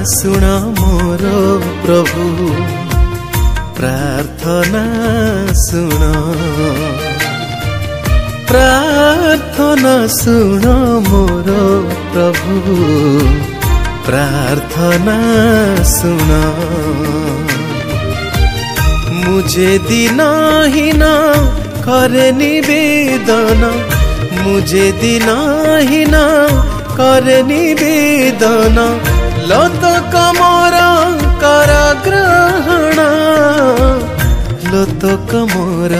सुन मोर प्रभु प्रार्थना सुन प्रार्थना सुन मोर प्रभु प्रार्थना सुन मुझे दिनहीन करे निवेदन मुझे दिनहीन करे निवेदन लोतक मोर कर ग्रहण लोतक मोर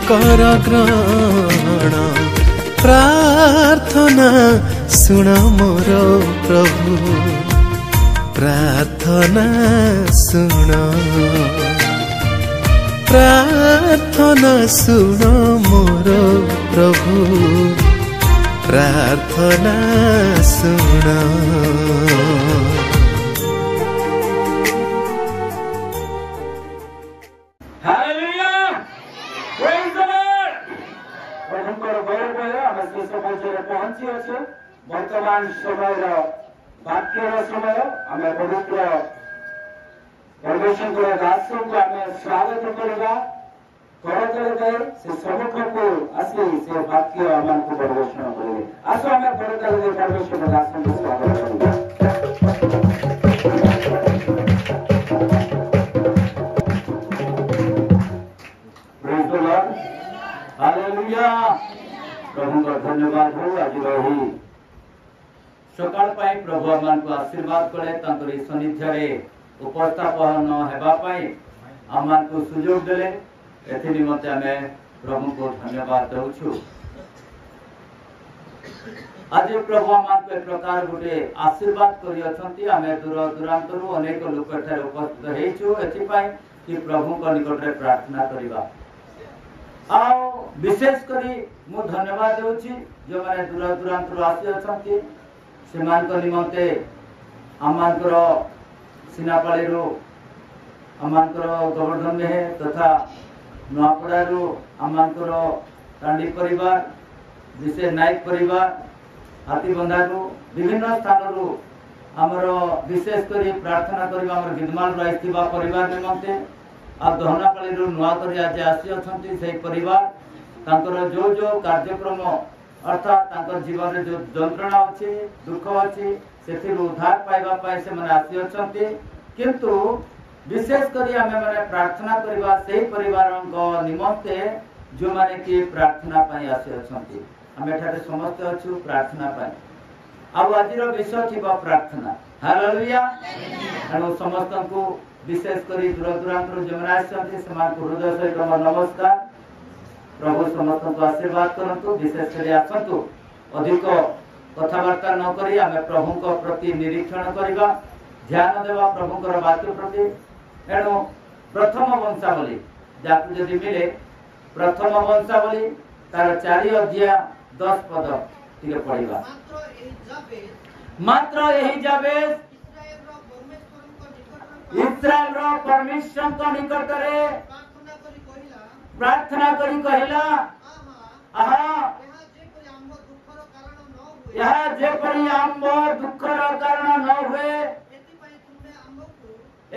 कर ग्रहण प्रार्थना सुन मोर प्रभु प्रार्थना सुन प्रार्थना सुन मोर प्रभु प्रार्थना सुन वर्तमान समय वाक्य समय आम पवित्र परमेश्वर दास को आम स्वागत करवा करतल से सम्मुख को आसी से वाक्य आम को परिवेषण करेंगे आस आम करतल परमेश्वर दास को स्वागत करवा प्रेज द लॉर्ड हालेलुया प्रभु का धन्यवाद हो आज रही सकाल पाई प्रभु आमान को आशीर्वाद कले तांतरी सनिध्यारे उपस्थापन हेबा पाई आमान को सुयोग देले एथि निमंते आमे प्रभु को धन्यवाद दउछु आज प्रभु आमान को एक प्रकार गुटे आशीर्वाद करि अछंती आमे दूर दूरांतरु अनेक लोक एठारे उपस्थित हेछु एथि पाई कि प्रभु को निकट रे प्रार्थना करिबा आ विशेष करी मु धन्यवाद देउछि जो माने दूर दूरांतरु आसी अछंती सेमान निमंते आमानकर सिनापाड़ी आमानकर गोवर्धन मेहे तथा नुआपड़ारू आमानकर टांडी परिवार विशेष नायक परिवार हाथीबंधारू विभिन्न स्थानरू आमर विशेष करी प्रार्थना करबा आमर गिदमाल रहिथिबा परिवार निमंते आ दहनापाड़ी नुआ करी आज आसी अछंती से परिवार तांकर जो जो कार्यक्रम अर्थात तांकर जीवन में जो जंत्रणा अच्छी दुख अच्छी से उद्धार पाइबा पाई से माने आसी अछंती किंतु विशेष करी आमे माने प्रार्थना करबा सेही परिवार निमंते जो माने कि प्रार्थना पाई आसी अछंती आमे ठारे समस्त अछु प्रार्थना पाई अब आजिर विषय थिबा प्रार्थना हालेलुया एनु समस्त को विशेष करी दूर दूरांतर जमना आछंती समान को हृदय सहित नमस्कार प्रभु समस्त को आशीर्वाद करंतु विशेष करी आसंतु अधिक कथावार्ता न करी आमे प्रभु को प्रति निरीक्षण करबा ध्यान देवा प्रभु को वाक्य प्रति एणु प्रथम वंशावली जाकु जदि मिले प्रथम वंशावली तार 4 अध्याय 10 पद टिके पढिबा मात्र एही जाबेस इस्राएल रो परमेश्वर को निकट रे प्रार्थना करी कहला आहा यह जे परि आंब दुखर कारण न हुए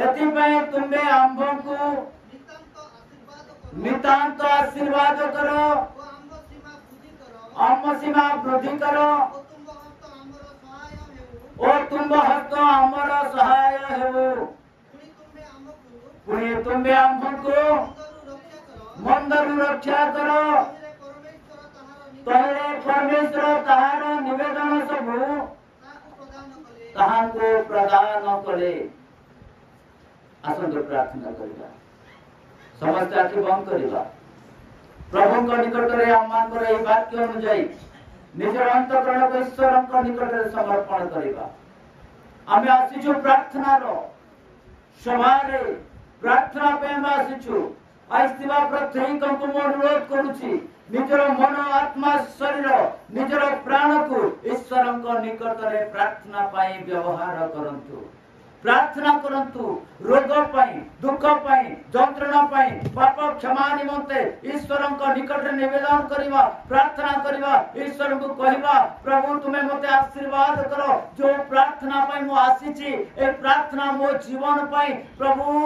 एति पय तुमे आंब को नितांत आशीर्वाद करो आंब सीमा वृद्धि करो और तुम हस्त हमर सहाय हेबो पुणी तुमे आंब को मंदर रक्षा करो तहरे परमेश्वर तहार निवेदन सबु तहां को प्रदान करे आसंत प्रार्थना करिबा समस्त आखि बंद करिबा प्रभु को निकट रे आमान करे ए वाक्य अनुसार निजर अंतकरण को ईश्वर को निकट रे समर्पण करिबा आमे आसीछु प्रार्थना रो सभारे प्रार्थना पे हम आसीछु आइस्तिवा प्रत्येक को अनुरोध करूछि निजर मन आत्मा शरीर निजर प्राण को ईश्वर को निकट रे प्रार्थना पाई व्यवहार करंतु प्रार्थना करंतु रोग पाई दुख पाई जंत्रणा पाई पाप क्षमा निमंते ईश्वर निकट रे निवेदन करिवा प्रार्थना करिवा ईश्वर को कहवा प्रभु तुम्हें मते आशीर्वाद करो जो प्रार्थना पाई मो आसीची ए प्रार्थना मो जीवन पाई प्रभु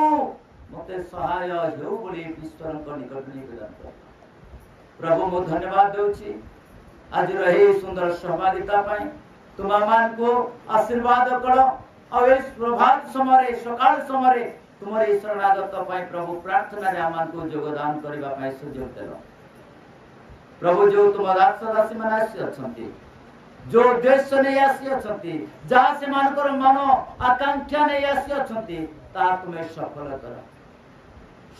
मते सहाय हेउ बोली ईश्वर निकट निवेदन कर प्रभु मो धन्यवाद देउची आज रही सुंदर सहभागिता पाई तुम मान को आशीर्वाद करो और इस प्रभात समय सकाल समय तुम्हारे शरणागत पाई प्रभु प्रार्थना रे आमान को योगदान करबा पाई सुयोग देलो प्रभु जो तुम दास दासी मन आसी अछंती जो देश ने आसी अछंती जहां से मानकर मन आकांक्षा ने आसी अछंती ता तुम्हें सफल कर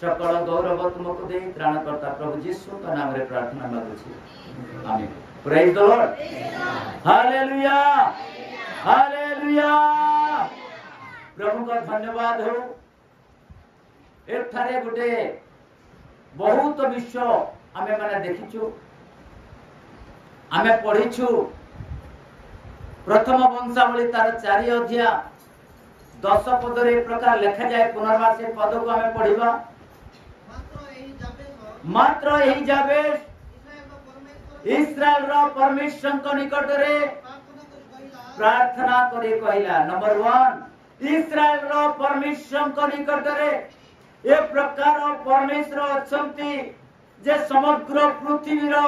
सकल गौरव तुमको दे त्राणकर्ता प्रभु यीशु का नाम रे प्रार्थना मांगुछी amen praise the Lord hallelujah hallelujah प्रभु का धन्यवाद हो एठारे गुटे बहुत विषय आमे माने देखिछु आमे पढिछु प्रथम वंशावली तार 4 अध्याय 10 पद रे प्रकार लिखा जाए पुनर्वार से पद को आमे पढिबा मात्र एही जाबेस इस्राएल रो परमेश्वर को निकट रे प्रार्थना करे कहला नंबर 1 इस्राएल रो परमेश्वर को निकट रे ए प्रकार परमेश्वर अछंती जे समग्र पृथ्वी रो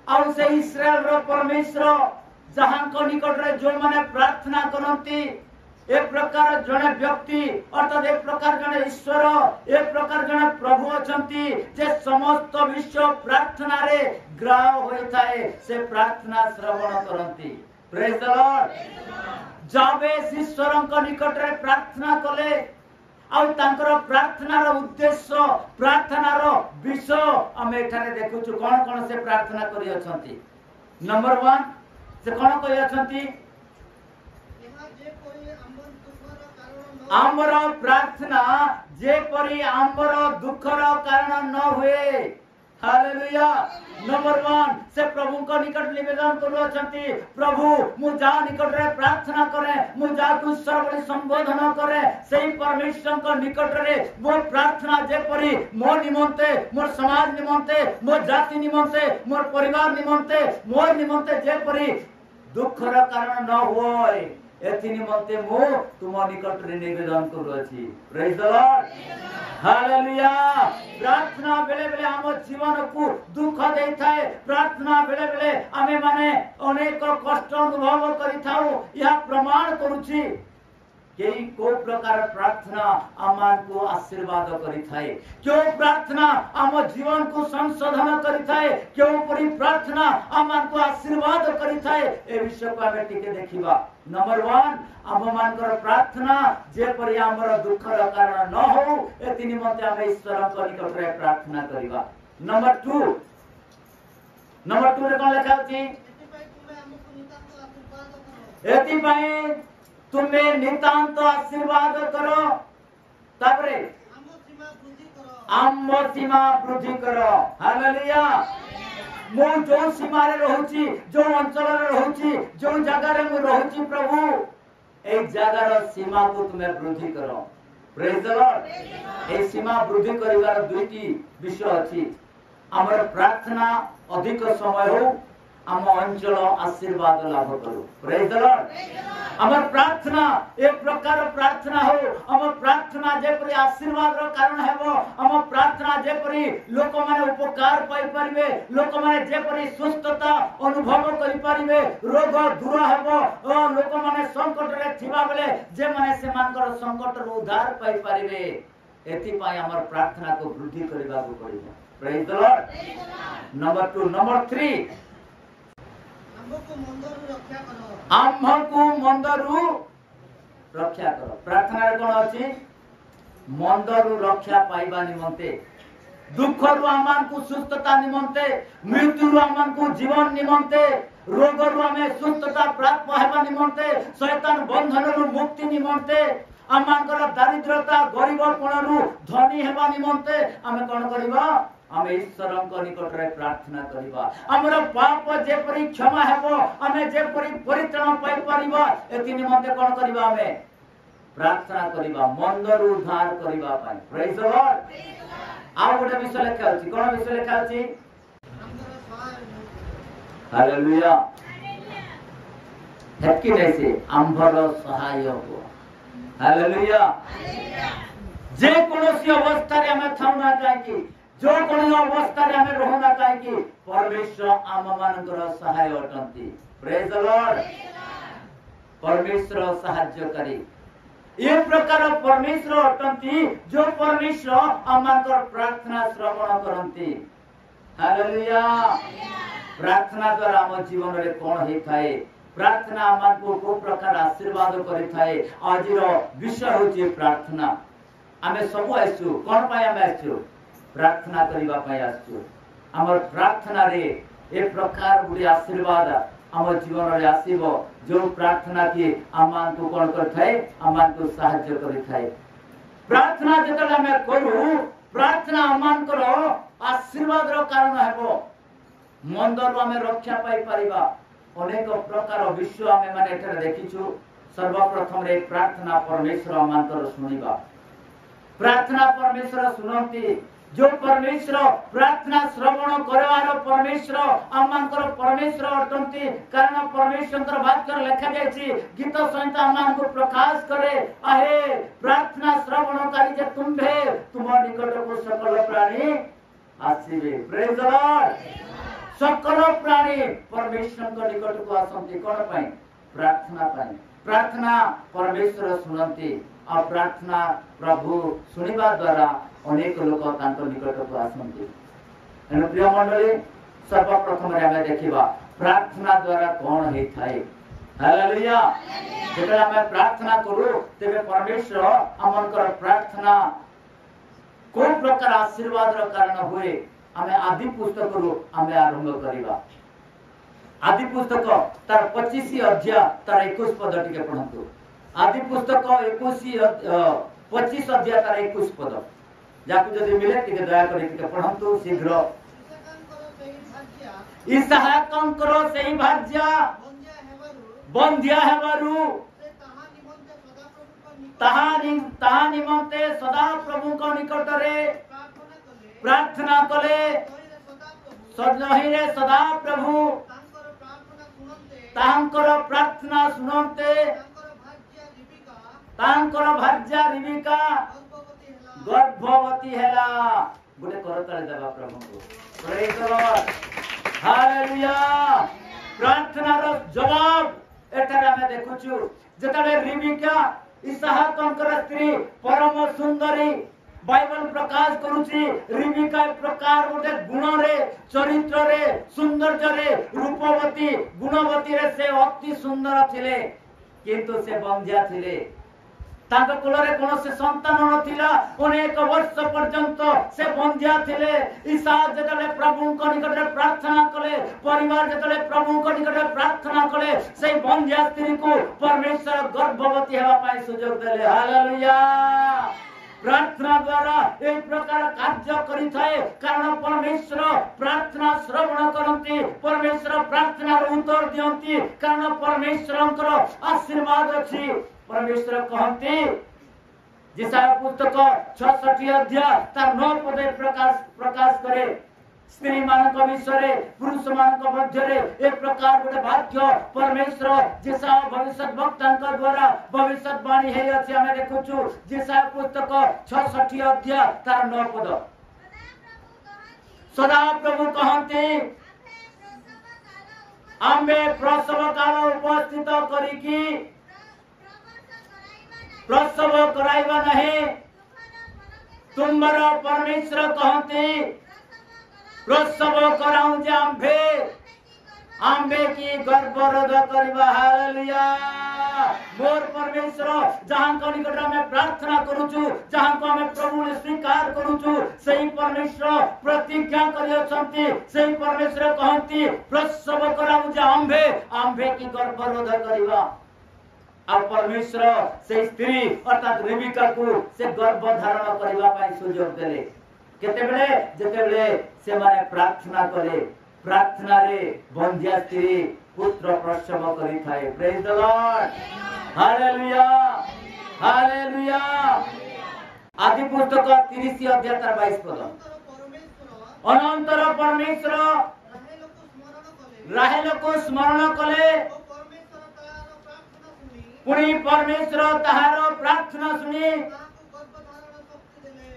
आ से इस्राएल रो परमेश्वर जहां को निकट रे जो माने प्रार्थना करंती ए प्रकार जने व्यक्ति अर्थात ए प्रकार जने ईश्वर ए प्रकार जने प्रभु अछंती जे समस्त विश्व प्रार्थना रे ग्राह होई थाए से प्रार्थना श्रवण करंती प्रेज द लॉर्ड जाबे ईश्वर को निकट रे प्रार्थना कले आ तांकर प्रार्थना रो उद्देश्य प्रार्थना रो विषय हम एठाने देखुछु कोन कोन से प्रार्थना करि अछंती नंबर 1 से कोन कहि अछंती आमर प्रार्थना जे परी आमर दुखर कारण न हुए हालेलुया नंबर 1 से प्रभु को निकट निवेदन करू छथि प्रभु मु जा निकट रे प्रार्थना करे मु जा तू सर्वली संबोधन करे सेही परमेश्वर को निकट रे मो प्रार्थना जे परी मो निमंते मोर समाज निमंते मोर जाति निमंते मोर परिवार निमंते मोर निमंते जे परी दुखर कारण न होय एथि निमंते मो तुम निकट रे निवेदन करू अछि प्रेज द लॉर्ड हालेलुया प्रार्थना बेले बेले हम जीवन को दुख देई थाए प्रार्थना बेले बेले आमे माने अनेक कष्ट अनुभव करि थाउ या प्रमाण करूछि केई को प्रकार प्रार्थना आमान को आशीर्वाद करि थाए क्यों प्रार्थना आम जीवन को संशोधन करि थाए क्यों परी प्रार्थना आमान को आशीर्वाद करि थाए ए विषय को आमे टिके देखिबा नंबर 1 आम मानकर प्रार्थना जे परी हमर दुखर कारण न हो एति निमंते आमे ईश्वर को निकट रे प्रार्थना करिबा नंबर 2 रे कोन लिखा अछि एति पई तुम्हें नितांत आशीर्वाद करो तापरे आम सीमा वृद्धि करो हालेलुया मो जो सीमा रे रहउची जो अंचल रे रहउची जो जगह रे मु रहउची प्रभु ए जगह रो सीमा को तुम्हें वृद्धि करो प्रेज द लॉर्ड ए सीमा वृद्धि करिवार दुईटी विषय अछि हमर प्रार्थना अधिक समय हो हम अंचल आशीर्वाद लाभ करू प्रेज द लॉर्ड हमर प्रार्थना एक प्रकार प्रार्थना हो हम प्रार्थना जे परी आशीर्वाद रो कारण हेबो हम प्रार्थना जे परी लोक माने उपकार पाई परिबे लोक माने जे परी सुस्थता अनुभव करि परिबे रोग दूर हेबो ओ लोक माने संकट रे थिबा बेले जे माने से मानकर संकट रो उद्धार पाई परिबे एति पई हमर प्रार्थना को वृद्धि करबा को पड़िबो praise the Lord number 2 number 3 आम्भको मंदरु रक्षा करो प्रार्थना रे कोन अछि मंदरु रक्षा पाइबा निमंते दुखरु आमान को सुस्थता निमंते मृत्यु आमान को जीवन निमंते रोगरु हमें सुस्थता प्राप्त हेबा निमंते शैतान बंधनरु मुक्ति निमंते आमानकर दारिद्रता गरीबपणरु धनी हेबा निमंते आमे कोन करिबा आमे ईश्वर को निकट रे प्रार्थना करिबा हमर पाप जे परि क्षमा हेबो आमे जे परि परित्राण पाई परिबा एति निमंते कोन करिबा आमे प्रार्थना करिबा मंदर उद्धार करिबा पाई प्रेज द लॉर्ड आ गोटे विषय लेखा अछि कोन विषय लेखा अछि हालेलुया हेतकी नैसे आंभर सहायक हालेलुया जे कोनोसी अवस्था रे हमें थाउना चाहिए जो कोन अवस्था रे हमें रहना चाहिए परमेश्वर आम मानकर सहाय अटंती प्रेज द लॉर्ड परमेश्वर सहाय्य करी ये प्रकार परमेश्वर अटंती जो परमेश्वर आमकर प्रार्थना श्रवण करंती हालेलुया प्रार्थना द्वारा हम जीवन रे कोन हे थाए प्रार्थना आमको को प्रकार आशीर्वाद करि थाए आजिर विषय होची प्रार्थना आमे सब आसु कोन पाए आमे आसु प्रार्थना करिबा पाए आसु हमर प्रार्थना रे ए प्रकार गुडी आशीर्वाद आम जीवन रे आसीबो जो प्रार्थना की आमान को कोन कर थाए आमान को सहाय्य करि थाए प्रार्थना जतले हमें करू प्रार्थना आमान करो आशीर्वाद रो कारण हेबो मंदर हमें रक्षा पाई परिबा अनेक प्रकार विश्व हमें माने एठरे देखिछु सर्वप्रथम रे प्रार्थना परमेश्वर आमांतर सुनिबा प्रार्थना परमेश्वर सुनंती जो परमेश्वर प्रार्थना श्रवण करवार परमेश्वर आमांकर परमेश्वर अटंती कारण परमेश्वर वाक्य लिखा जायछि गीत संहिता आमान को प्रकाश करे आहे प्रार्थना श्रवणकारी जे तुम्भे तुम निकट को सकल प्राणी आसीबे प्रेज द लॉर्ड सकल प्राणी परमेश्वर को निकट को आसंती कोन पाई प्रार्थना पाई प्रार्थना परमेश्वर सुनंती आ प्रार्थना प्रभु सुनिबा द्वारा अनेक लोक तांको निकट को आसंती एनु प्रिय मंडली सर्वप्रथम रे हमें देखिबा प्रार्थना द्वारा कोन हे थाए हालेलुया जेते हमें प्रार्थना करू तेबे परमेश्वर हमनकर प्रार्थना को प्रकार आशीर्वाद रो कारण होए हमें आदि पुस्तक रो हमें आरंभ करिबा आदि पुस्तक तार 25 अध्याय तार 21 पद टिके पढंतु आदि पुस्तक 25 अध्याय तार 21 पद जाकु जदि मिले टिके दया करि टिके पढंतु शीघ्र इसहाकंकर सेही भाज्या बंध्या हेबारु ताहा निमंते सदा प्रभु को निकट रे प्रार्थना कले सदहिरे सदा प्रभु तांकर प्रार्थना सुनते तांकर भाज्या रिबिका गर्भवती हेला गुटे करतले देबा प्रभु को प्रेज द लॉर्ड हालेलुया प्रार्थना रो जवाब एठारे हमें देखुछु जेतले रिबिका इसहाकंकर स्त्री परम सुंदरी बाइबल प्रकाश करूची रिबिका प्रकार गोटे गुण रे चरित्र रे सौंदर्य रे रूपवती गुणवती रे से अति सुंदर थिले किंतु से बंध्या थिले तांको कुलरे कोनो से संतान नथिला अनेक वर्ष पर्यंत से बंध्या थिले इसहाक जेतले प्रभु को निकट रे प्रार्थना कले परिवार जेतले प्रभु को निकट रे प्रार्थना कले से बंध्या स्त्री को परमेश्वर गर्भवती हेबा पाई सुयोग देले हालेलुया प्रार्थना द्वारा एक प्रकार कार्य करि थाए कारण परमेश्वर प्रार्थना श्रवण करंती परमेश्वर प्रार्थना रो उत्तर दियंती कारण परमेश्वरंकर आशीर्वाद अछि परमेश्वर कहंती जिसाया पुस्तक 66 अध्याय तार 9 पद प्रकाश करे स्त्री मानक विषय पुरुष मानक मध्य रे एक प्रकार गोटे वाक्य परमेश्वर जिसा भविष्य वक्तांक द्वारा भविष्यवाणी हे अछि हमें देखुछु जिसा पुस्तक 66 अध्याय तार 9 पद सदा प्रभु कहंती आमे प्रसव काल उपस्थित करिकी प्रसव कराइबा नहीं तुमरा परमेश्वर कहंती प्रसव कराऊं जे आंबे की गर्भरोध करबा हालेलुया मोर परमेश्वर जहां को निकट में प्रार्थना करूछु जहां को हमें प्रभु ने स्वीकार करूछु सही परमेश्वर प्रतिज्ञा करियछंती सही परमेश्वर कहंती प्रसव कराऊं जे आंबे की गर्भरोध करबा आ परमेश्वर से स्त्री अर्थात रेबिका को से गर्भ धारण करबा पाई सुयोग देले केते बेले जेते बेले से माने प्रार्थना करे प्रार्थना रे बंध्या स्त्री पुत्र प्रसव करि थाए praise the Lord hallelujah hallelujah. आदि पुस्तक 30 अध्याय 22 पद। अनंतर परमेश्वर राहेल को स्मरण कले पुणी परमेश्वर ताहार प्रार्थना सुनी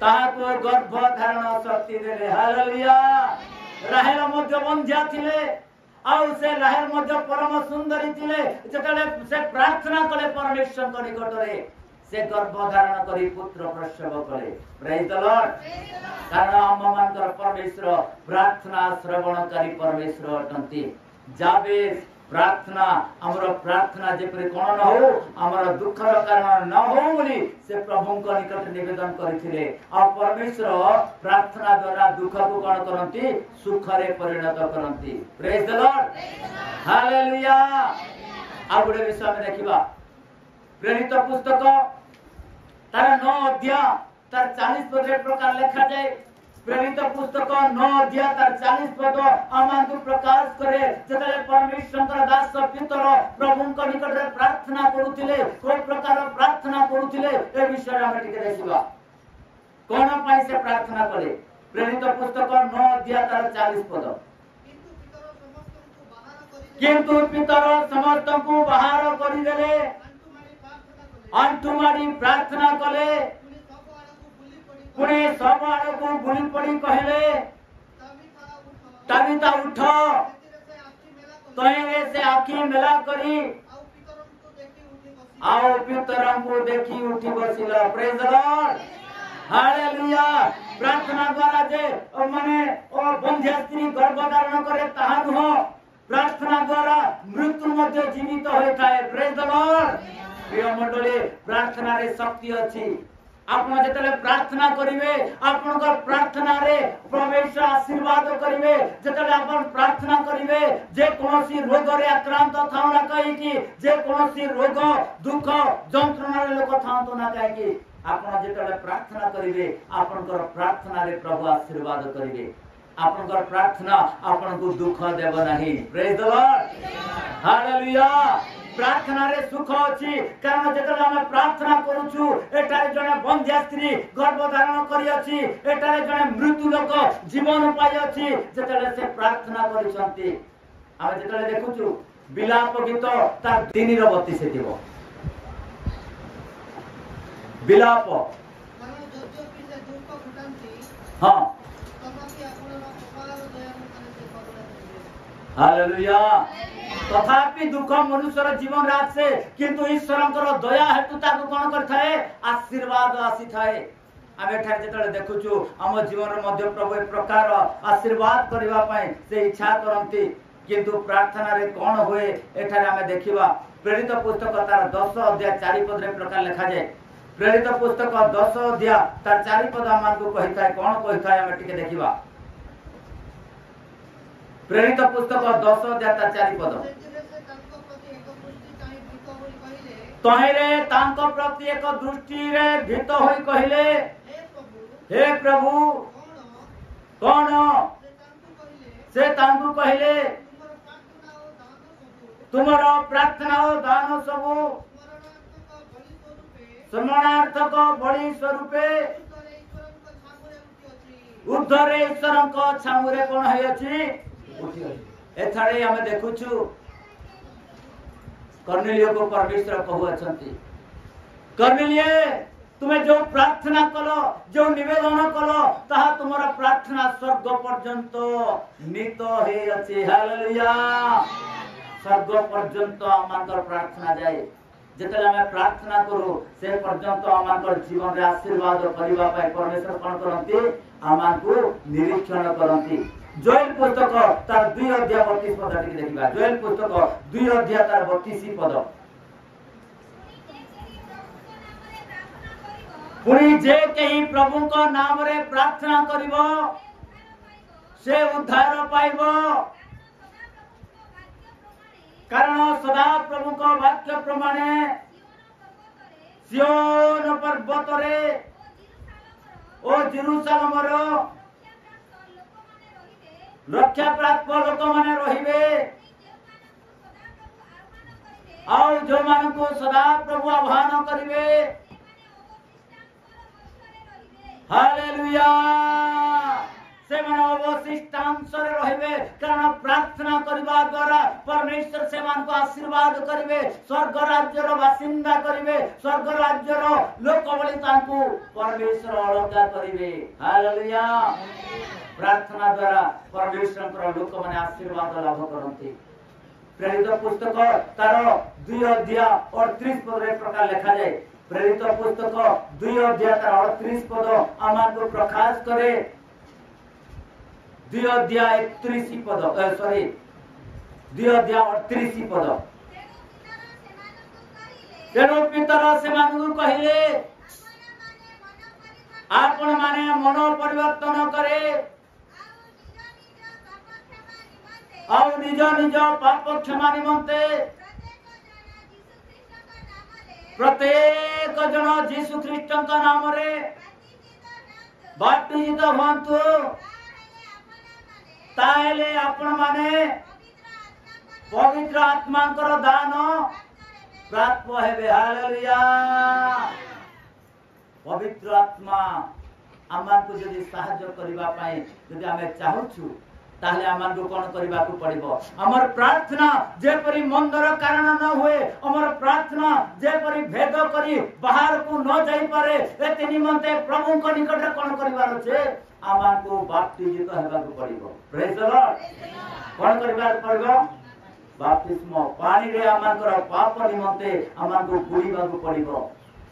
ताहाको गर्भ धारण शक्ति देले। हालेलुया। राहेल मध्य बंध्या थिले आउ से राहेल मध्य परम सुंदरी थिले। जेतले से प्रार्थना कले परमेश्वर को निकट रे से गर्भ धारण करी पुत्र प्रसव कले। Praise the Lord. कारण आम मानकर परमेश्वर प्रार्थना श्रवणकारी परमेश्वर अटंती। जाबेस प्रार्थना हमर प्रार्थना जेपरि कोन न हो हमर दुखर कारण न हो बोली से प्रभु को निकट निवेदन करिथिले। आ परमेश्वर प्रार्थना द्वारा दुख को कोन करंती सुख रे परिणत करंती। Praise the Lord. हालेलुया। आ गुडे विषय में देखिबा प्रेरित पुस्तक तार 9 अध्याय तार 40 पद रे प्रकार लिखा जाए। प्रेरित पुस्तक 9 अध्याय तार 40 पद आमांकु प्रकाश करे जतले परमेश्वर दास पितर प्रभु को निकट रे प्रार्थना करूथिले कोन प्रकार प्रार्थना करूथिले ए विषय हम टिके देखिबा कोन पई से प्रार्थना करे। प्रेरित पुस्तक 9 अध्याय तार 40 पद। किंतु पितर समस्त को बाहर करि देले अंतुमारी प्रार्थना कले पुणे सब आड़ को बुली पड़ी कहले तबिता उठ तोरे से आखी मेला करी आओ पितरम को देखी उठी बसिला। Praise the Lord. हालेलुया। प्रार्थना द्वारा जे माने ओ बंध्या स्त्री गर्भ धारण करे ताहा नुह प्रार्थना द्वारा मृत्यु मध्य जीवित होय थाए। Praise the Lord. प्रिय मंडली प्रार्थना रे शक्ति अछि। आपण जेतले प्रार्थना करिवे आपण को प्रार्थना रे परमेश्वर आशीर्वाद करिवे। जेतले आपण प्रार्थना करिवे जे कोनोसी रोग रे आक्रांत थाउ ना कहि कि जे कोनोसी रोग दुख जंत्रणा रे लोक थाउ ना कहि कि आपण जेतले प्रार्थना करिवे आपण को प्रार्थना रे प्रभु आशीर्वाद करिवे। आपण को प्रार्थना आपण को दुख देब नाही। Praise the Lord. हालेलुया। प्रार्थना रे सुख अछि कारण जेतले हम प्रार्थना करूछु एटारे जने बंध्या स्त्री गर्भ धारण करी अछि एटारे जने मृत्यु लोक जीवन पाइ अछि जेतले से प्रार्थना करिसंती। हम जेतले देखुछु विलाप गीत तार 3 रो 32 दिबो विलाप हां। हालेलुया। तथापि दुख मनुष्यर जीवन रासे किंतु ईश्वरंकर दया हेतु ताको कोन करथाए आशीर्वाद आसी थाए। आमे एठारे जेतले देखुछु हम जीवन रे मध्य प्रभु एक प्रकार आशीर्वाद करबा पई से इच्छा करंती किंतु प्रार्थना रे कोन होए एठारे आमे देखिबा प्रेरित पुस्तक तार 10 अध्याय 4 पद रे प्रकार लिखा जाय। प्रेरित पुस्तक 10 अध्याय तार 4 पद आमान को कहिथाय कोन कहिथाय आमे टिके देखिबा। प्रेरित पुस्तक 10 अध्याय तार 4 पद। तहेरे तांको प्रति एक दृष्टि रे भीत होई कहले हे प्रभु कोन से तांको कहले तुमरो प्रार्थना ओ दान सबु सम्मानार्थक बलि स्वरूपे उद्धरे ईश्वरक छामुरे कोन होय अछि उठी अछि। एथारे हम देखुछु कर्नेलियो को परमेश्वर कहू अछंती कर्नेलिये तुम्हें जो प्रार्थना कलो जो निवेदन कलो ताहा तुमरा प्रार्थना स्वर्ग पर्यंत नीत हे अछि। हालेलुया। स्वर्ग पर्यंत आमांकर प्रार्थना जाए जेतले हम प्रार्थना करू से पर्यंत आमांकर जीवन रे आशीर्वाद करिबा पय परमेश्वर कोन करंती आमांकु निरीक्षण करंती। जोएल पुस्तक तार 2 अध्याय 32 पद टिके देखिबा। जोएल पुस्तक 2 अध्याय तार 32 पद। पुणी जे कहीं प्रभु को नाम रे प्रार्थना करिवो से उद्धार पाइबो कारण सदा प्रभु को वाक्य प्रमाणे सियोन पर्वत रे ओ जेरूशलेम रो रक्षा प्राप्त लोक माने रहिबे आउ जो मान को सदा प्रभु आह्वान करिवे हालेलुया सेमाने अवशिष्टांशरे रहिबे कारण प्रार्थना करबा द्वारा परमेश्वर सेमान को आशीर्वाद करिवे स्वर्ग राज्यर बासिंदा करिवे स्वर्ग राज्यर लोक बळी तांकु परमेश्वर अलगा करिवे हालेलुया प्रार्थना द्वारा परमेश्वर लोक माने आशीर्वाद लाभ करंती प्रेरित पुस्तक तार 2 अध्याय 38 पद रे प्रकार लिखा जाए प्रेरित पुस्तक 2 अध्याय तार 38 पद आमान को प्रकाश करे 2 अध्याय 31 पद सॉरी 2 अध्याय 38 पद तेरो पितर से मानू कहिले आपण माने मन परिवर्तन करे और निज निज पाप क्षमा निमंते प्रत्येक जन जीसु ख्रीष्ट नाम रे बाप्तिजित हुअन्तु ताहेले आपण माने पवित्र आत्मांकर दान प्राप्त हेबे हालेलुया पवित्र आत्मा आमांकु जदि सहाय्य करिबा पई जदि आमे चाहूछु ताहले आमांकु कोन करिबा को पड़िबो हमर प्रार्थना जेपरि मंदर कारण न होए हमर प्रार्थना जेपरि भेद करी बाहर को न जाई पारे एते निमंते प्रभु को निकट रे कोन करिवार छे आमांकु बाप्तिजित हेबा को पड़िबो प्रेज द लॉर्ड कोन करिबार पड़िबो बाप्तिस्म पानी रे आमांकर पाप निमंते आमांकु बुड़ीबा को पड़िबो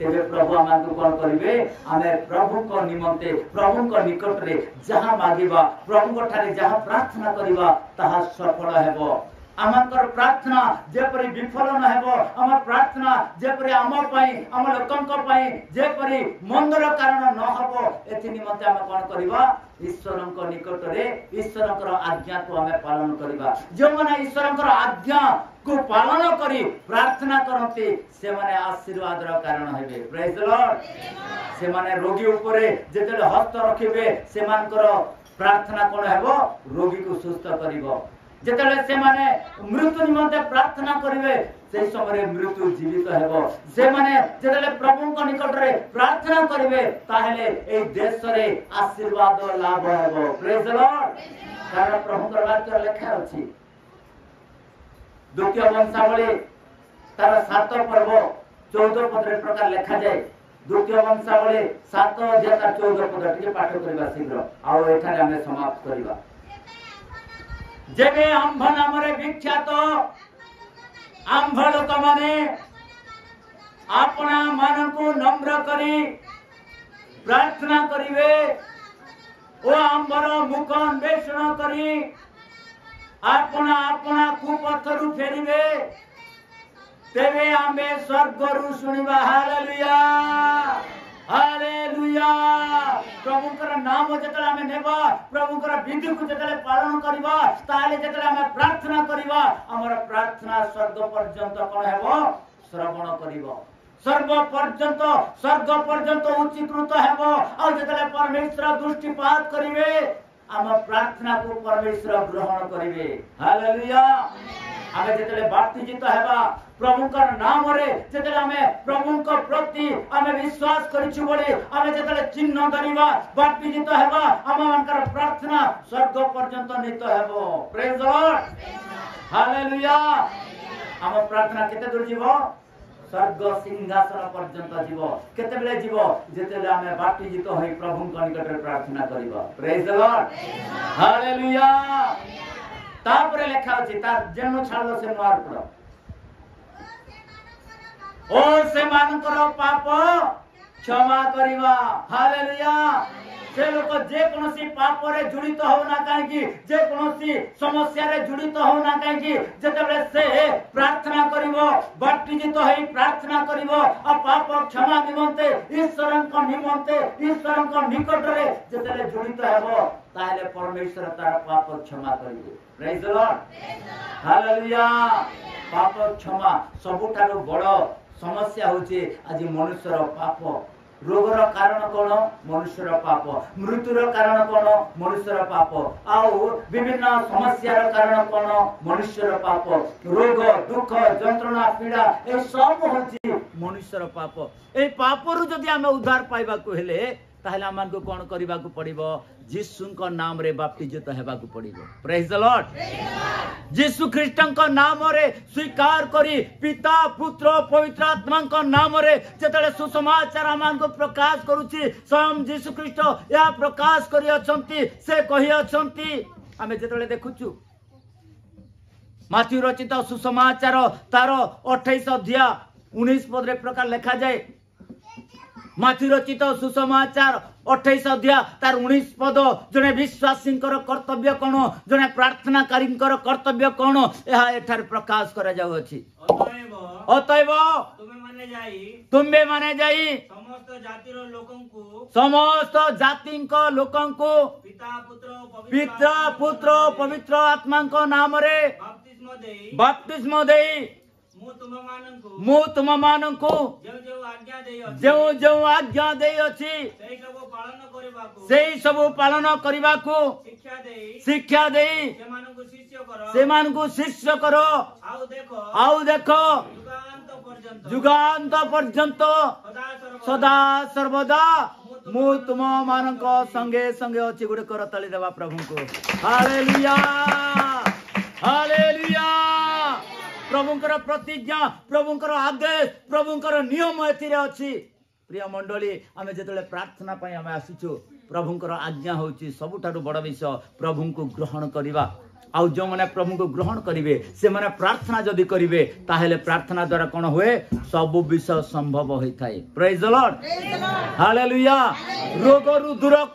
तेरे प्रभु आमांकु कोन करिवे आमे प्रभु को निमंते प्रभु को निकट रे जहां मागिबा प्रभु को ठारे जहां प्रार्थना करिबा ताहा सफल हेबो आमांकर प्रार्थना जेपरि विफल न हेबो हमर प्रार्थना जेपरि आम पई हम लोकंक पई जेपरि मंदर कारण न हबो एथि निमंते हम कोन करिबा ईश्वरंक निकट रे ईश्वरंकर आज्ञा को हमें पालन करिबा जो माने ईश्वरंकर आज्ञा को पालन करी प्रार्थना करते से माने आशीर्वाद रो कारण हेबे प्रेज द लॉर्ड से माने रोगी ऊपरे जेतेले हस्त रखिबे से मानकर प्रार्थना कोन हेबो रोगी को सुस्थ करिवो जेतेले से माने मृत्यु निमंते प्रार्थना करिवे से समय मृत्यु जीवित हेबो से माने जेतेले प्रभु को निकट रे प्रार्थना करिवे ताहेले ए देश रे आशीर्वाद लाभ हेबो प्रेज द लॉर्ड कारण प्रभु कर वाक्य लिखा अछि द्वितीय वंशावली तार 7 पर्व 14 पद रे प्रकार लिखा जाए द्वितीय वंशावली 7 अध्याय 14 पद टिके पाठ करबा शीघ्र आ एठारे हमें समाप्त करबा जेबे आंभ नाम रे विख्यात आंभ लोक माने आपना मन को नम्र करी प्रार्थना करिवे ओ आंभर मुख अन्वेषण करी आपना आपना कुपथरु फेरिवे तेबे आमे स्वर्गरु सुनिबा हालेलुया हालेलुया प्रभुकर नाम जेतले आमे नेबा प्रभुकर विधि को जेतले पालन करबा ताले जेतले आमे प्रार्थना करबा हमर प्रार्थना स्वर्ग पर्यंत कोन हेबो श्रवण करबो स्वर्ग पर्यंत उच्चीकृत हेबो आ जेतले परमेश्वर दृष्टिपात करिवे आम प्रार्थना को परमेश्वर ग्रहण करिवे हालेलुया आमे जेतले बाप्तिजित हेबा प्रभुकर नाम रे जेतले आमे प्रभुक प्रति आमे विश्वास करिछु बोली आमे जेतले चिन्ह धरिबा बाप्तिजित हेबा आम मानकर प्रार्थना स्वर्ग पर्यंत नित हेबो प्रेज द लॉर्ड हालेलुया आम प्रार्थना केते दूर जीवो स्वर्ग सिंहासन पर्यंत जीवो केते बेले जीवो जेतेले आमे बाप्तिजित होई प्रभुक निकट रे प्रार्थना करिबा प्रेज द लॉर्ड हालेलुया तापरे लेखा अछि तार जेनु छाड़लो से नवार पड़ो ओ से मानकर पाप क्षमा करिवा हालेलुया से लोक जे कोनोसी पाप रे जुड़ित हो ना काहे कि जे कोनोसी समस्या रे जुड़ित हो ना काहे कि जेतबे से प्रार्थना करिवो बाप्तिजित होई प्रार्थना करिवो आ पाप क्षमा निमंते ईश्वरन को निकट रे जेतले जुड़ित हेबो ताले परमेश्वर तार पाप क्षमा करिवे प्रेज द लॉर्ड हालेलुया पाप क्षमा सबुठारो बड़ समस्या होचे आज मनुष्यर पाप रोगर कारण कोन मनुष्यर पाप मृत्युर कारण कोन मनुष्यर पाप आउ विभिन्न समस्यार कारण कोन मनुष्यर पाप रोग दुख जंत्रणा पीड़ा ए सब होची मनुष्यर पाप ए पापरु जदि हम उद्धार पाइबा को हेले ताहले आमान को कोन करबा को पड़िबो यीशु को नाम रे बाप्तिजित हेबा को पड़िबो प्रेज द लॉर्ड यीशु ख्रीष्टन को नाम रे स्वीकार करी पिता पुत्र पवित्र आत्मा को नाम रे जेतले सुसमाचार आमान को प्रकाश करूची स्वयं यीशु ख्रीष्ट या प्रकाश करी अछंती से कहि अछंती आमे जेतले देखुचु माथ्यू रचित सुसमाचार तार 28 अध्याय 19 पद रे प्रकार लिखा जाए माथ्यू रचित सुसमाचार 28 अध्याय तार 19 पद जने विश्वासी कर्तव्य कौन जने प्रार्थनाकारी कर्तव्य कौन यह एठार प्रकाश करा जाउ अछि अतएव तुम्बे माने जाई समस्त जाति को पिता पुत्र पवित्र आत्मा को नाम रे बपतिस्मा देई मु तुम मानंकु जो आज्ञा दे अछि सेई सब पालन करबाकू शिक्षा देई सेमानकु शिष्य करो आउ देखो जुगांत पर्यंत सदा सर्वदा मु तुम मानक संगे संगे अछि गुडे कर तली देबा प्रभु को हालेलुया हालेलुया प्रभुंकर प्रतिज्ञा प्रभुंकर आदेश प्रभुंकर नियम एथिरे अछि प्रिय मंडली आमे जेतले प्रार्थना पई आमे आसीछु प्रभुंकर आज्ञा होची सबुठारु बड़ विषय प्रभु को ग्रहण करिबा आउ जो माने प्रभु को ग्रहण करिवे से माने प्रार्थना जदि करिवे ताहेले प्रार्थना द्वारा कोन होए सब विषय संभव होई थाए प्रेज द लॉर्ड हालेलुया रोग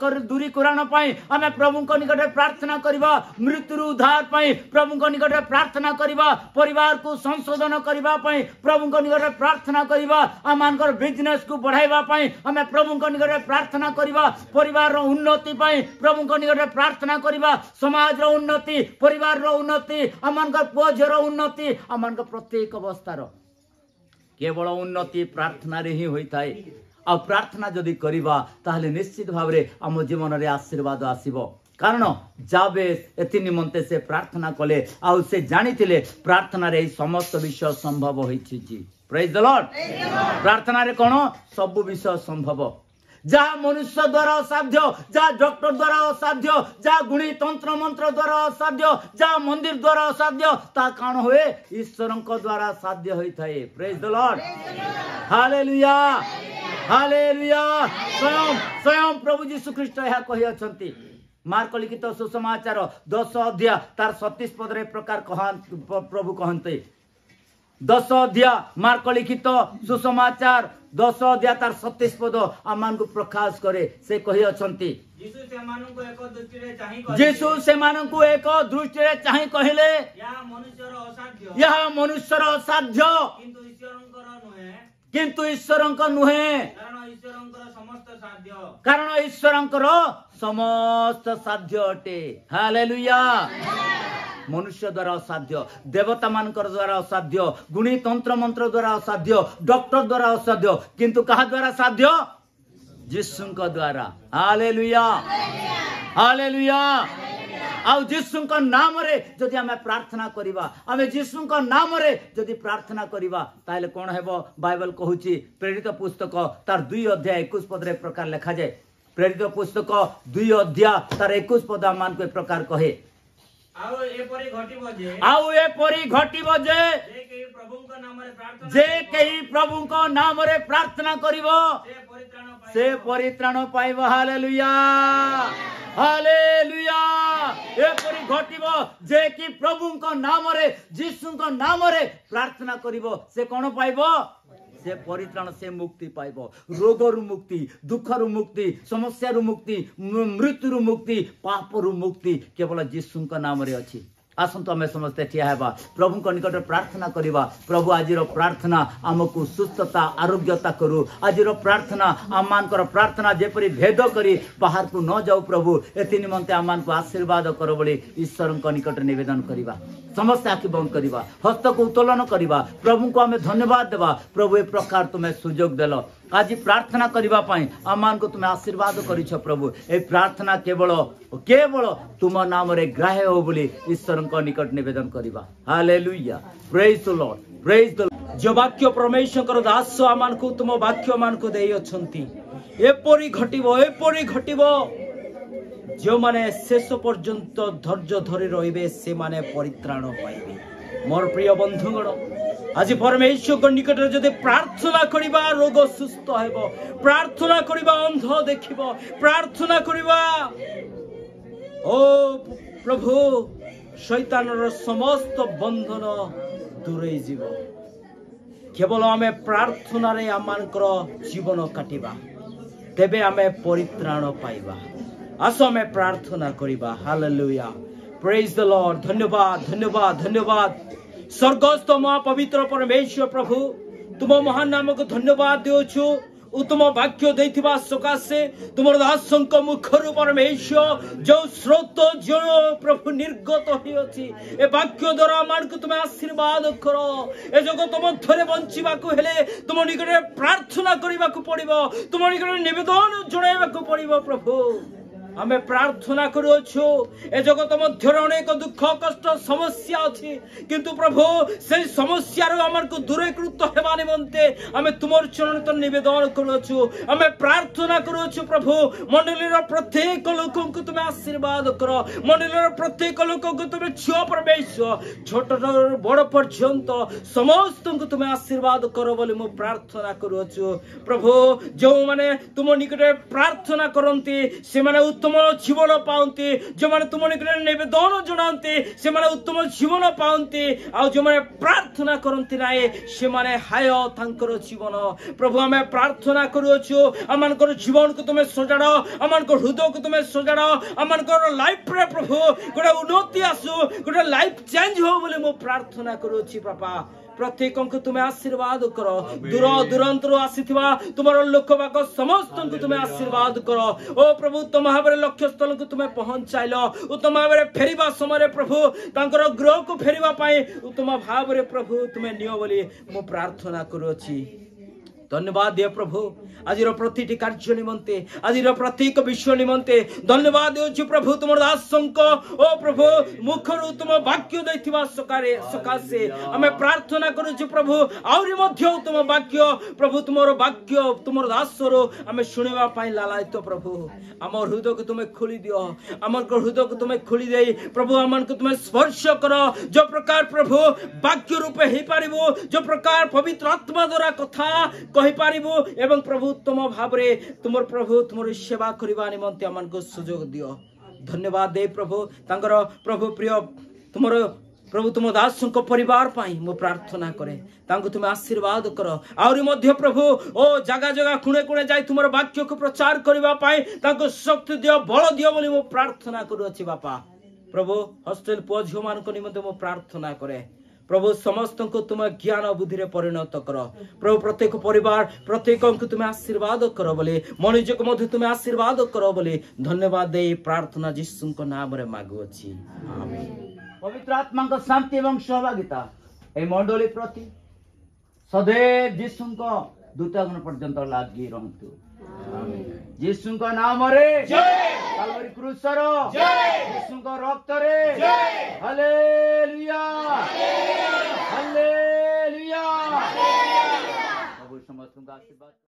रु दूरीकरण पई हमें प्रभु को निकट प्रार्थना करिबा मृत्यु उद्धार पई प्रभु को निकट प्रार्थना करिबा परिवार को संशोधन करिबा पई प्रभु को निकट प्रार्थना करिबा आमानकर बिजनेस को बढ़ाइबा पई हमें प्रभु को निकट प्रार्थना करिबा परिवार रो उन्नति पई प्रभु को निकट प्रार्थना करिबा समाज रो उन्नति परिवार रो उन्नति आमानकर पुओझर उन्नति आमानकर प्रत्येक अवस्था रो केवल उन्नति प्रार्थना रे ही होई थाए आ प्रार्थना जदि करिबा ताहले निश्चित भाव रे हम जीवन रे आशीर्वाद आसीबो कारण जाबे एति निमंते से प्रार्थना कले आ से जानिथिले प्रार्थना रे समस्त विषय संभव होईछि जी प्रेज द लॉर्ड प्रार्थना रे कोन सब विषय संभव जा मनुष्य द्वारा असाध्य जा डॉक्टर द्वारा असाध्य जा गुणी तंत्र मंत्र द्वारा असाध्य जा मंदिर द्वारा असाध्य ता काण होए ईश्वरंक द्वारा साध्य होई थाए praise the Lord hallelujah hallelujah स्वयं स्वयं प्रभु यीशु ख्रीष्ट यह कहि अछंती मार्क लिखित सुसमाचार 10 अध्याय तार 37 पद रे प्रकार प्रभु कहंते 10 अध्याय मार्क लिखित सुसमाचार 10 अध्याय तार 37 पद आमान को प्रकाश करे से कहि अछंती यीशु से मानन को एक दृष्टि रे चाहि कहिले यह मनुष्यर असाध्य किंतु ईश्वरंकर नुहे कारण ईश्वरंकर समस्त साध्य अटे हालेलुया मनुष्य द्वारा असाध्य देवता मानकर द्वारा असाध्य गुणी तंत्र मंत्र द्वारा असाध्य डॉक्टर द्वारा असाध्य किंतु कहा द्वारा साध्य यीशु द्वारा हालेलुया हालेलुया आउ यीशु नाम रे जदि हमें प्रार्थना करिबा हमें यीशु नाम रे जदि प्रार्थना करिबा ताले कोन हेबो बाइबल कहूची प्रेरित पुस्तक तार 2 अध्याय 21 पद रे प्रकार लिखा जाय प्रेरित पुस्तक 2 अध्याय तार 21 पद मान को प्रकार कहे आउ एपरी घटिबो जे केही प्रभु को नाम रे प्रार्थना करिवो से परित्राण पाइबो हालेलुया हालेलुया एपरी घटिबो जे कि प्रभु को नाम रे यीशु को नाम रे प्रार्थना करिवो से कोन पाइबो से परित्राण से मुक्ति पाइबो रोग रु मुक्ति दुख रु मुक्ति समस्या रु मुक्ति मृत्यु रु मुक्ति पाप रु मुक्ति केवल यीशु का नाम रे अछि आसंत हमें समस्ते ठिया हेबा प्रभु को निकट प्रार्थना करिबा प्रभु आजिर प्रार्थना आमको सुस्थता आरोग्यता करू आजिर प्रार्थना आमानकर प्रार्थना जेपरि भेद करी बाहर को न जाऊ प्रभु एति निमंते आमान को आशीर्वाद करो बोली ईश्वर को निकट निवेदन करिबा समस्त आखि बंद करिबा हस्त को उत्तोलन करिबा प्रभु को हमें धन्यवाद देबा प्रभु ए प्रकार तुम्हें सुयोग देलो आज प्रार्थना करिबा पई आमान को तुम्हें आशीर्वाद करिछ प्रभु ए प्रार्थना केवल केवल तुम नाम रे ग्राह्य हो बोली ईश्वर को निकट निवेदन करिबा hallelujah praise the Lord praise the जो वाक्य परमेश्वर दास आमान को तुम वाक्य मान को देई अछंती एपरी घटिबो जो माने शेष पर्यंत धैर्य धरी रहिबे से माने परित्राण पाइबे। मोर प्रिय बंधुगण आज परमेश्वर को निकट जदि प्रार्थना करिबा रोग सुस्थ हेबो, प्रार्थना करिबा अंध देखिबो, प्रार्थना करिबा ओ प्रभु शैतानर समस्त बंधन दूरे जीव। केवल आमे प्रार्थना रे आमानकर जीवन काटिबा तेबे आमे परित्राण पाइबा। आसो आमे प्रार्थना करिबा। Hallelujah, praise the Lord. धन्यवाद धन्यवाद धन्यवाद स्वर्गस्थ महापवित्र परमेश्वर प्रभु तुम महान नाम को धन्यवाद देउछु। उत्तम वाक्य देथिबा सकाशे तुमर दासंक मुखरु परमेश्वर जो स्रोत जो प्रभु निर्गत होइछि ए वाक्य द्वारा मान को तुम आशीर्वाद करो। ए जगत मध्यरे बंचिबा को हेले तुम निकटे प्रार्थना करिबा को पड़िबो, तुम निकटे निवेदन जणाइबा को पड़िबो। प्रभु आमे प्रार्थना करूछु ए जगत मध्य अनेक दुख कष्ट समस्या अछि किंतु प्रभु से समस्या रो हमर को दूरीकृत हेबा निमंते आमे तुमर चरण त निवेदन करूछु। आमे प्रार्थना करूछु प्रभु मंडलीर प्रत्येक लोक को तुम आशीर्वाद करो। मंडलीर प्रत्येक लोक को तुम छियो परमेश्वर छोट बड़ पर्यंत समस्त को तुम आशीर्वाद करो बोली मु प्रार्थना करूछु। प्रभु जो माने तुम निकटे प्रार्थना करंती से माने उत्तम जीवन पाउंती, जो माने तुम निकट निवेदन जणांती से माने उत्तम जीवन पाउंती, आ जो माने प्रार्थना करंती नाए से माने हाय तांकर जीवन। प्रभु हमें प्रार्थना करूछु अमानकर जीवन को तुम्हें सजाड़ो, अमानकर हृदय को तुम्हें सजाड़ो, अमानकर लाइफ रे प्रभु गोटे उन्नति आसु, गोटे लाइफ चेंज हो बोले मु प्रार्थना करूछि। पापा प्रत्येक को तुम्हें आशीर्वाद करो। दूर दूरांतर आसीथिबा तुमर लोक बाक समस्त को तुम्हें आशीर्वाद करो। ओ प्रभु तुम भाव लक्ष्य स्थल को तुम्हें पहुंचाइल उत्तम भाव फेरिबा समय प्रभु तांकर गृह को फेरिबा पाए उत्तम भाव प्रभु तुम्हें नियो बोली मु प्रार्थना करूछि। धन्यवाद दियो प्रभु आज प्रतिटी कार्य निमंते आज प्रत्येक विषय निमंते धन्यवाद देउछु प्रभु तुम दासंक ओ प्रभु मुखरु तुम वाक्य दैथिबा सकाशे आमे प्रार्थना करूछु प्रभु आउरी मध्य तुम वाक्य प्रभु तुमर वाक्य तुमर दासरो आमे सुनिबा पाई लालायित प्रभु हमर हृदय को तुम खोली दियो, हमर हृदय को तुम खोली देई प्रभु हमन को तुम स्पर्श करो। जो प्रकार प्रभु वाक्य रूपे हे पारिबो, जो प्रकार पवित्र आत्मा द्वारा कथा कहि पारिबो एवं प्रभु तुम भाव रे तुमर प्रभु तुमर सेवा करबा निमंते हमन को सुयोग दियो। धन्यवाद दे प्रभु तांकर प्रभु प्रिय तुमर प्रभु तुम दास परिवार पाई मु प्रार्थना करे तांको तुम आशीर्वाद करो। आउरी मध्य प्रभु ओ जगह जगह खुणे खुणे जाई तुमर वाक्य को प्रचार करबा पाई तांको शक्ति दियो, बल दियो बोली मु प्रार्थना करूछि। बापा प्रभु हॉस्टल पुओ झियो मान को निमंते मु प्रार्थना करे। प्रभु समस्त को तुम ज्ञान बुद्धि रे परिणत करो। प्रभु प्रत्येक परिवार प्रत्येक को तुम आशीर्वाद करो बोले मनुष्य को मध्य तुम आशीर्वाद करो बोले धन्यवाद दे प्रार्थना यीशु को नाम रे मागुछि। आमीन। पवित्र आत्मा का शांति एवं सहभागिता ए मंडली प्रति सदैव यीशु को दूतगण पर्यंत लागी रहतु। आमीन। यीशु का नाम रे जय, कालवरी क्रूस रो जय, यीशु का रक्त रे जय। Hallelujah hallelujah. प्रभु समस्त का आशीर्वाद।